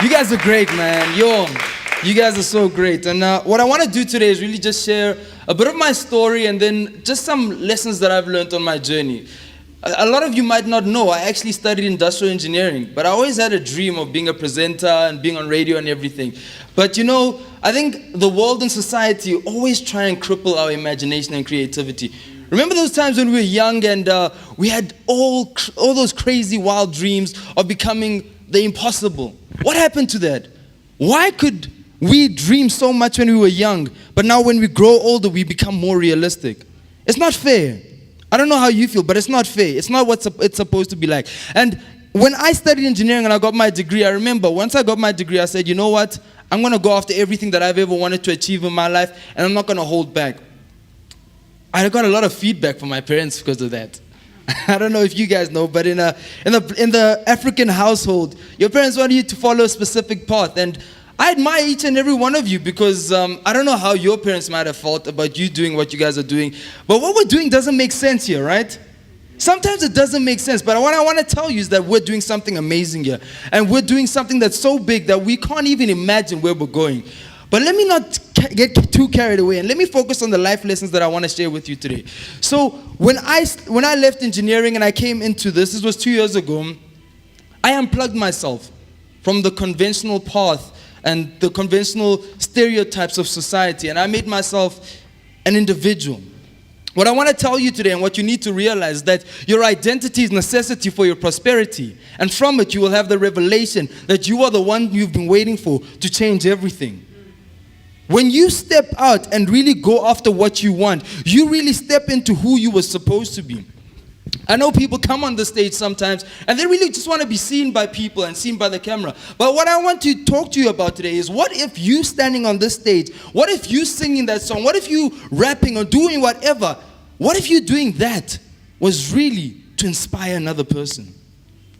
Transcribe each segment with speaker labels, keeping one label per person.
Speaker 1: You guys are great, man. You guys are so great. And what I want to do today is really just share a bit of my story and then just some lessons that I've learned on my journey. A lot of you might not know, I actually studied industrial engineering, but I always had a dream of being a presenter and being on radio and everything. But you know, I think the world and society always try and cripple our imagination and creativity. Remember those times when we were young and we had all those crazy wild dreams of becoming the impossible? What happened to that? Why could we dream so much when we were young, but now when we grow older, we become more realistic? It's not fair. I don't know how you feel, but it's not fair. It's not what it's supposed to be like. And when I studied engineering and I got my degree, I remember once I got my degree, I said, you know what? I'm going to go after everything that I've ever wanted to achieve in my life, and I'm not going to hold back. I got a lot of feedback from my parents because of that. I don't know if you guys know, but in the African household, your parents want you to follow a specific path. And I admire each and every one of you because I don't know how your parents might have felt about you doing what you guys are doing. But what we're doing doesn't make sense here, right? Sometimes it doesn't make sense. But what I want to tell you is that we're doing something amazing here. And we're doing something that's so big that we can't even imagine where we're going. But let me not get too carried away and let me focus on the life lessons that I want to share with you today. So when I left engineering and I came into this was 2 years ago, I unplugged myself from the conventional path and the conventional stereotypes of society, and I made myself an individual. What I want to tell you today and what you need to realize is that your identity is necessity for your prosperity, and from it you will have the revelation that you are the one you've been waiting for to change everything. When you step out and really go after what you want, you really step into who you were supposed to be. I know people come on the stage sometimes and they really just want to be seen by people and seen by the camera. But what I want to talk to you about today is, what if you standing on this stage, what if you singing that song, what if you rapping or doing whatever, what if you doing that was really to inspire another person?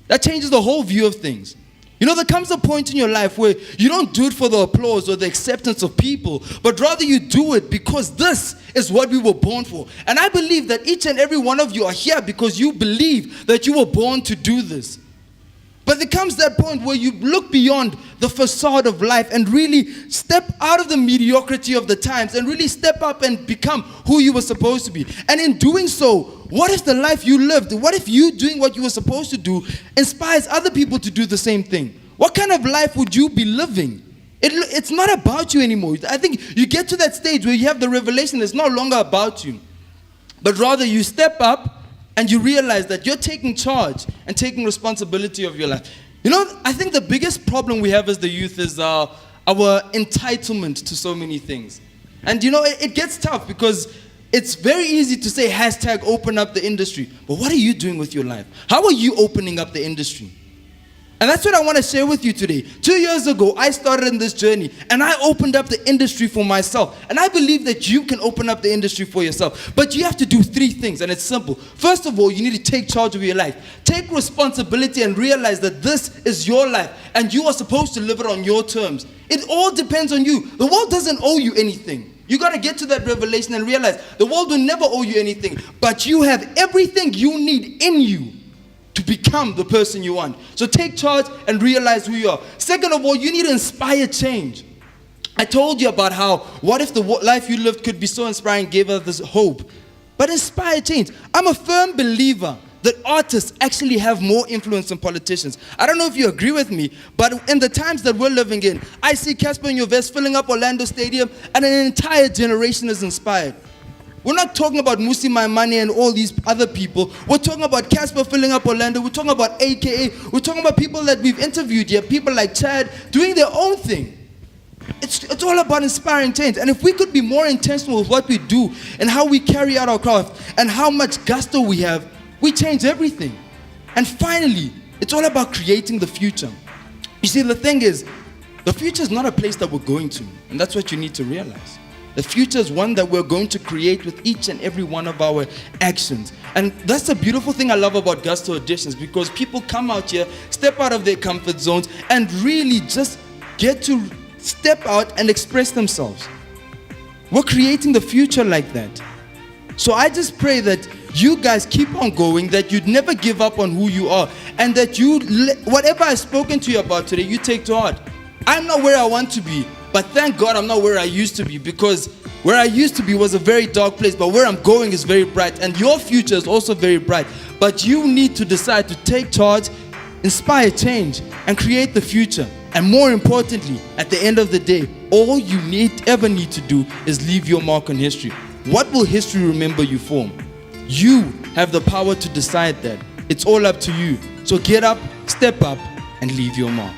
Speaker 1: That changes the whole view of things. You know, there comes a point in your life where you don't do it for the applause or the acceptance of people, but rather you do it because this is what we were born for. And I believe that each and every one of you are here because you believe that you were born to do this. But there comes that point where you look beyond the facade of life and really step out of the mediocrity of the times and really step up and become who you were supposed to be. And in doing so, what if the life you lived, what if you doing what you were supposed to do inspires other people to do the same thing? What kind of life would you be living? It's not about you anymore. I think you get to that stage where you have the revelation it's no longer about you, but rather you step up and you realize that you're taking charge and taking responsibility of your life. You know, I think the biggest problem we have as the youth is our entitlement to so many things. And you know, it gets tough because it's very easy to say hashtag open up the industry. But what are you doing with your life? How are you opening up the industry? And that's what I want to share with you today. 2 years ago, I started in this journey and I opened up the industry for myself. And I believe that you can open up the industry for yourself. But you have to do 3 things, and it's simple. First of all, you need to take charge of your life. Take responsibility and realize that this is your life and you are supposed to live it on your terms. It all depends on you. The world doesn't owe you anything. You got to get to that revelation and realize the world will never owe you anything. But you have everything you need in you to become the person you want. So take charge and realize who you are. Second of all, you need to inspire change. I told you about how, what if the life you lived could be so inspiring, gave us this hope. But inspire change. I'm a firm believer that artists actually have more influence than politicians. I don't know if you agree with me, but in the times that we're living in, I see Casper and your vest filling up Orlando Stadium and an entire generation is inspired. We're not talking about Musi Maimane and all these other people. We're talking about Casper filling up Orlando. We're talking about AKA. We're talking about people that we've interviewed here, people like Chad, doing their own thing. It's all about inspiring change. And if we could be more intentional with what we do and how we carry out our craft and how much gusto we have, we change everything. And finally, it's all about creating the future. You see, the thing is, the future is not a place that we're going to. And that's what you need to realize. The future is one that we're going to create with each and every one of our actions. And that's the beautiful thing I love about Gusto Editions, because people come out here, step out of their comfort zones, and really just get to step out and express themselves. We're creating the future like that. So I just pray that you guys keep on going, that you'd never give up on who you are, and that whatever I've spoken to you about today, you take to heart. I'm not where I want to be, but thank God I'm not where I used to be, because where I used to be was a very dark place, but where I'm going is very bright, and your future is also very bright. But you need to decide to take charge, inspire change, and create the future. And more importantly, at the end of the day, all you ever need to do is leave your mark on history. What will history remember you for? You have the power to decide that. It's all up to you. So get up, step up, and leave your mark.